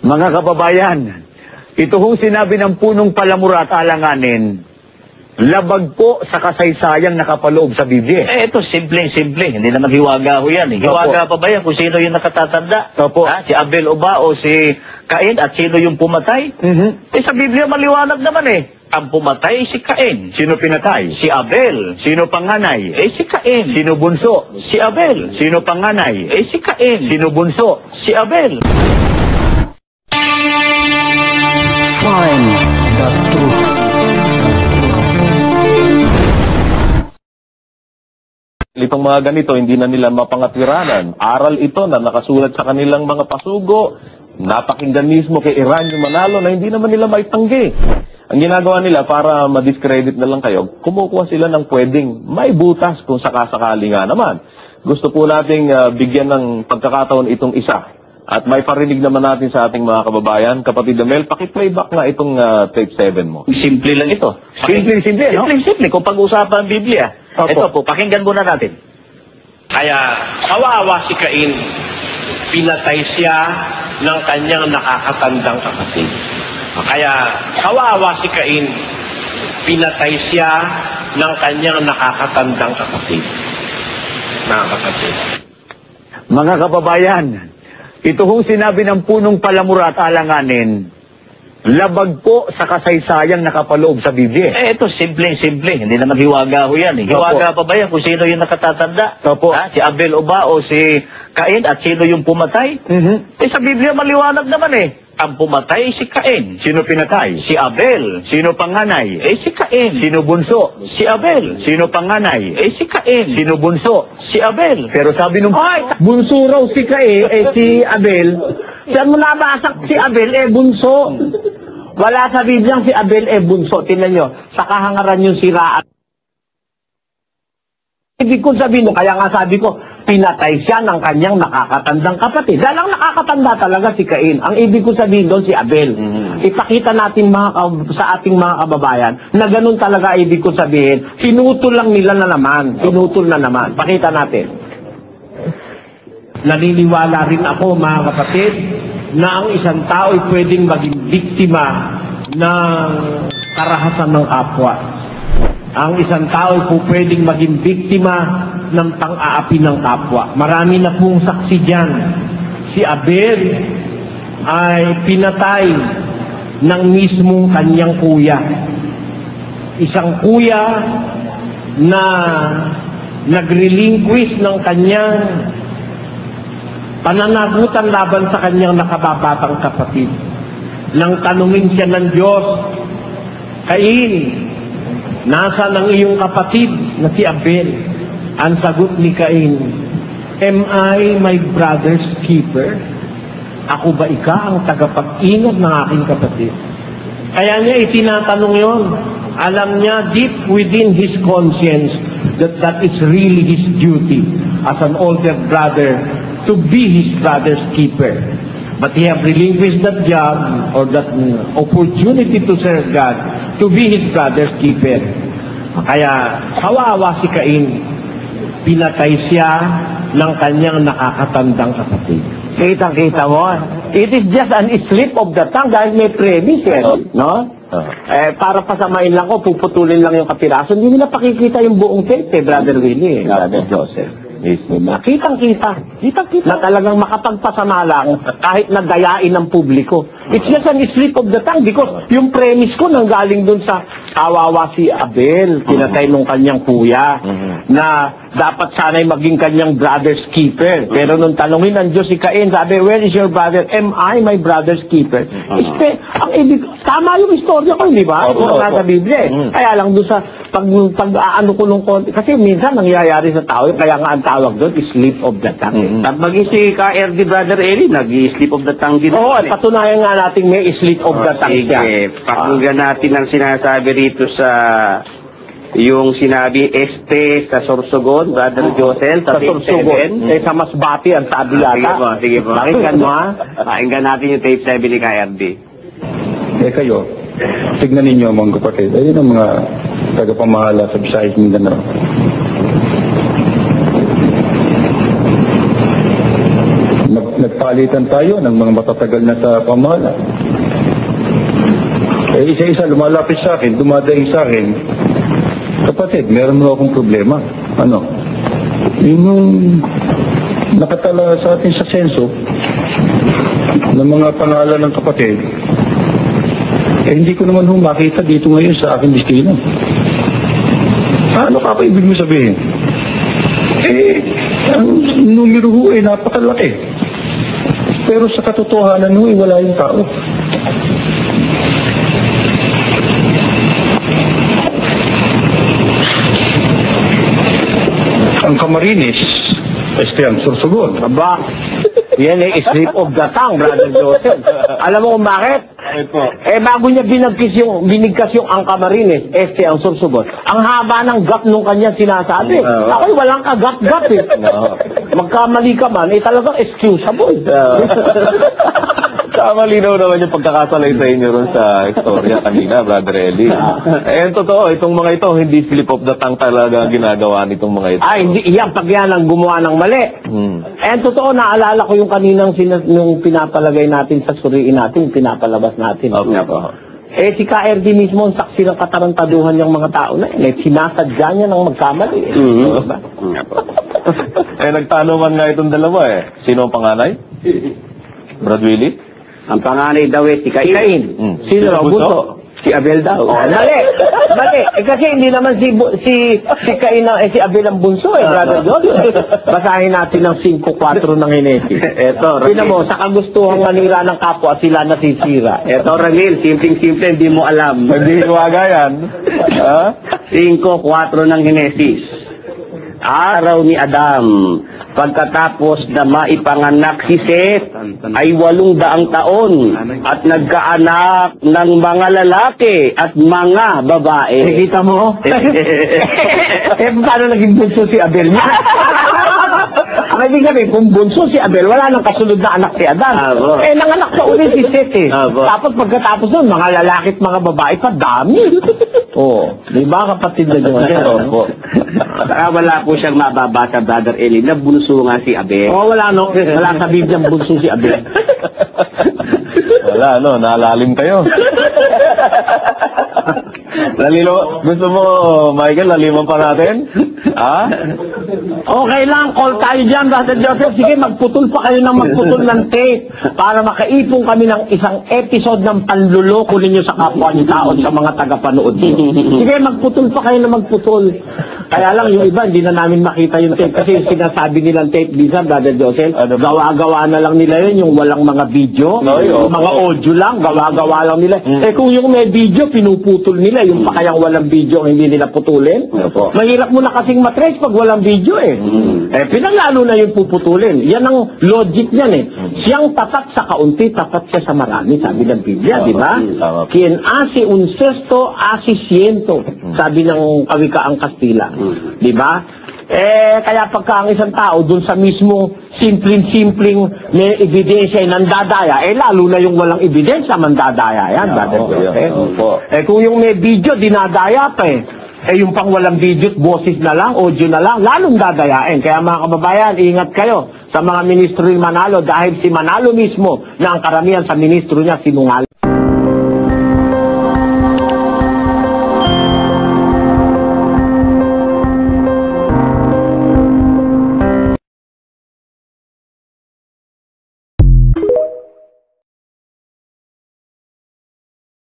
Mga kababayan, ito hong sinabi ng punong palamura at alanganin, labag po sa kasaysayang nakapaloob sa Biblia. Ito, simple-simple. Hindi naman hiwaga ho yan. Hiwaga pa ba yan kung sino yung nakatatanda? Opo. Si Abel o ba o si Cain at sino yung pumatay? Sa Biblia maliwanag naman eh. Ang pumatay si Cain. Sino pinatay? Si Abel. Sino panganay? Si Cain. Sino bunso? Si Abel. Sino panganay? Si Cain. Sino bunso? Si Abel. Find the truth. Itong mga ganito, hindi na nila mapangatwiranan. Aral ito na nakasulat sa kanilang mga pasugo. Napakinggan mismo kay Eranio Manalo na hindi naman nila maitanggi. Ang ginagawa nila para ma-discredit na lang kayo, kumukuha sila ng pwedeng may butas kung sakasakali nga naman. Gusto po nating bigyan ng pagkakataon itong isa. At may parinig naman natin sa ating mga kababayan. Kapatid Amel, paki-playback nga itong tape 7 mo. Simple lang ito. Simple, no? Simple. Kung pag-usapan ang Biblia. Opo. Ito po, pakinggan muna natin. Kaya kawawa si Cain, pinatay siya ng kanyang nakakatandang kapatid. Kaya kawawa si Cain, pinatay siya ng kanyang nakakatandang kapatid. Mga kapatid. Mga kababayan, ito hong sinabi ng punong palamura at alanganin, labag po sa kasaysayang nakapaloob sa Biblia. Ito, simple-simple. Hindi naman hiwaga ho yan. Hiwaga pa ba yan kung sino yung nakatatanda? Opo. Si Abel o ba o si Cain at sino yung pumatay? Sa Biblia maliwanag naman eh. Ang pumatay si Cain. Sino pinatay? Si Abel. Sino panganay? Si Cain. Sino bunso? Si Abel. Sino panganay? Si Cain. Sino bunso? Si Abel. Pero sabi nung Bunso raw si Cain, si Abel. Saan mo nabasa si Abel, bunso? Wala sa Biblia si Abel, bunso. Tingnan nyo, sa kahangaran yung siraan. Ibig ko sabihin, kaya nga sabi ko, pinatay siya ng kanyang nakakatandang kapatid. Dahil ang nakakatanda talaga si Cain. Ang ibig ko sabihin doon si Abel. Ipakita natin sa ating mga kababayan na ganun talaga ibig ko sabihin. Pinutol lang nila na naman. Pinutol na naman. Pakita natin. Naniniwala rin ako, mga kapatid, na ang isang tao ay pwedeng maging biktima ng karahasan ng kapwa. Ang isang tao ay po pwedeng maging biktima ng pang-aapi ng kapwa. Marami na pong saksi dyan. Si Abel ay pinatay ng mismong kanyang kuya. Isang kuya na nag-relinquish ng kanyang pananagutan laban sa kanyang nakababatang kapatid. Nang tanungin siya ng Diyos, Cain, nasa ng iyong kapatid na si Abel? Ang sagot ni Cain, am I my brother's keeper? Ako ba ang tagapag-ingat ng aking kapatid? Kaya niya itinatanong yon. Alam niya deep within his conscience that that is really his duty as an older brother to be his brother's keeper. But he have relinquished that job or that opportunity to serve God to be his brother's keeper. Kaya kawawa si Cain, pinatay siya ng kanyang nakakatandang kapatid. Kitang-kita mo. It is just an slip of the tongue dahil may premise no? Para pasamain lang ko, puputulin lang yung kapiraso. Hindi nila pakikita yung buong tape, Brother Willie, Brother Joseph. Kitang-kita. Na talagang makapagpasama lang kahit nagayain ng publiko. It's just an slip of the tongue because yung premise ko nanggaling dun sa kawawa si Abel, pinatay nung kanyang kuya, na dapat sana'y maging kanyang brother's keeper. Pero nung tanungin ng Diyos si Cain, sabi, where is your brother? Am I my brother's keeper? Ang ibig, tama yung istorya ko, di ba? Kung nasa Biblia Kaya lang doon sa pag-aano ko nung konti, kasi minsan nangyayari sa tao, kaya nga ang tawag doon is slip of the tongue. At maging si KRD Brother Eli, nag-slip of the tongue din. Oo, patunayan nga natin may slip of the tongue siya. Sige, pakinggan natin ang sinasabi rito sa yung sinabi sa Sorsogon, Brother Josel, Sa Sorsogon, sa Masbati ang sabi yata. Sige po. Pakinggan mo ha. Pakinggan natin yung tape 7 ni KRD. Kayo, tignan ninyo mga kapatid. Ayun ang mga tagapamahala sa Visayas Mindanao. nagpalitan tayo ng mga matatagal na sa pamahala. Eh, isa-isa lumalapit sa akin, dumadaing sa akin, kapatid, meron mo akong problema. Ano? Yung nakatala sa atin sa senso ng mga pangalan ng kapatid, eh hindi ko naman makita dito ngayon sa aking destino. Ano ka pa ibig mo sabihin? Eh, ang numero ho ay napakalaki. Pero sa katotohanan ho, wala yung tao. Ang Camarines, ang Sorsogon. Aba, yan ay slip of the tongue, Brother Joseph. Alam mo kung bakit? Eh, bago niya binigkas yung ang Camarines, ang Sorsogon, ang haba ng gap nung kanya sinasabi. Ako'y walang ka-gap-gap eh. Magkamali ka man, talagang excusable. Malinaw naman yung pagkakasalay sa inyo ron sa istorya kanina, Brother Eli. Eh, totoo, itong mga ito, hindi slip of the tongue talaga ginagawa nitong mga ito. Ay, hindi, yan, pag yan ang gumawa ng mali. Eh, totoo, naalala ko yung kaninang nung pinapalagay natin sa suriin natin, pinapalabas natin. Eh, si KRD mismo ang saksi ng katarantaduhan ng mga tao na yun. Eh, sinasadya niya ng magkamali. Diba? Eh, nagtanungan nga itong dalawa eh. Sino ang panganay? Brad Willie? Ang panganay daw si Cain. Sino raw bunso? Si Abel daw. Mali. Eh, kasi hindi naman si Cain si Abel ang bunso eh, Brother John. Basahin natin ang 5:4 ng Henesis. Eto, Tingnan mo, sa kagustuhang manira ng kapwa, sila nasisira. Eto, Ramil, simpleng-simple, hindi mo alam. Hindi iwaga yan. 5:4 ng Henesis. Araw ni Adam, pagkatapos na maipanganak si Seth, ay 800 taon at nagkaanak ng mga lalaki at mga babae. Nakita mo? Paano naging bunso si Abel niya? Ang ibig sabihin, kung bunso si Abel, wala nang kasunod na anak si Adan. Nanganak pa ulit si Seth eh. Tapos pagkatapos nun, mga lalaki at mga babae pa, dami. Di ba kapatid na yun? Wala po siyang mababasa, Brother Eli, na bunso nga si Abel. Wala sa Biblia bunso si Abel. Wala, nalalim kayo. Gusto mo, Michael, laliman pa natin? Okay lang, call tayo dyan, Brother Joseph. Sige, magputol pa kayo ng magputol ng tape para makaipon kami ng isang episode ng panluloko ninyo sa kapwa niyo tao sa mga tagapanood. Sige, magputol pa kayo ng magputol. Kaya lang, yung iba, hindi na namin makita yung tape kasi yung sinasabi nilang tape, bisa, Brother Joseph, gawa-gawa na lang nila yun, yung walang mga video, mga audio lang, gawa-gawa lang nila. Eh kung yung may video, pinuputol nila, yung pa kayang walang video, hindi nila putulin. Mahirap mo na kasing matrace pag walang video eh. Eh, pinaglalo na yung puputulin. Yan ang logic niyan eh. Siyang tapat sa kaunti, tapat siya sa marami, sabi ng Biblia, di ba? Quien hace un cesto, hace ciento, sabi ng kawikaang Kastila. Di ba? Eh, kaya pagka ang isang tao dun sa mismong simpleng may ebidensya ay nandadaya, eh lalo na yung walang ebidensya, mandadaya yan. Eh, kung yung may video, dinadaya pa eh. Eh, yung pang walang video, boses na lang, audio na lang, lalong dadayain. Kaya mga kababayan, ingat kayo sa mga ministro ni Manalo dahil si Manalo mismo na ang karamihan sa ministro niya sinungaling.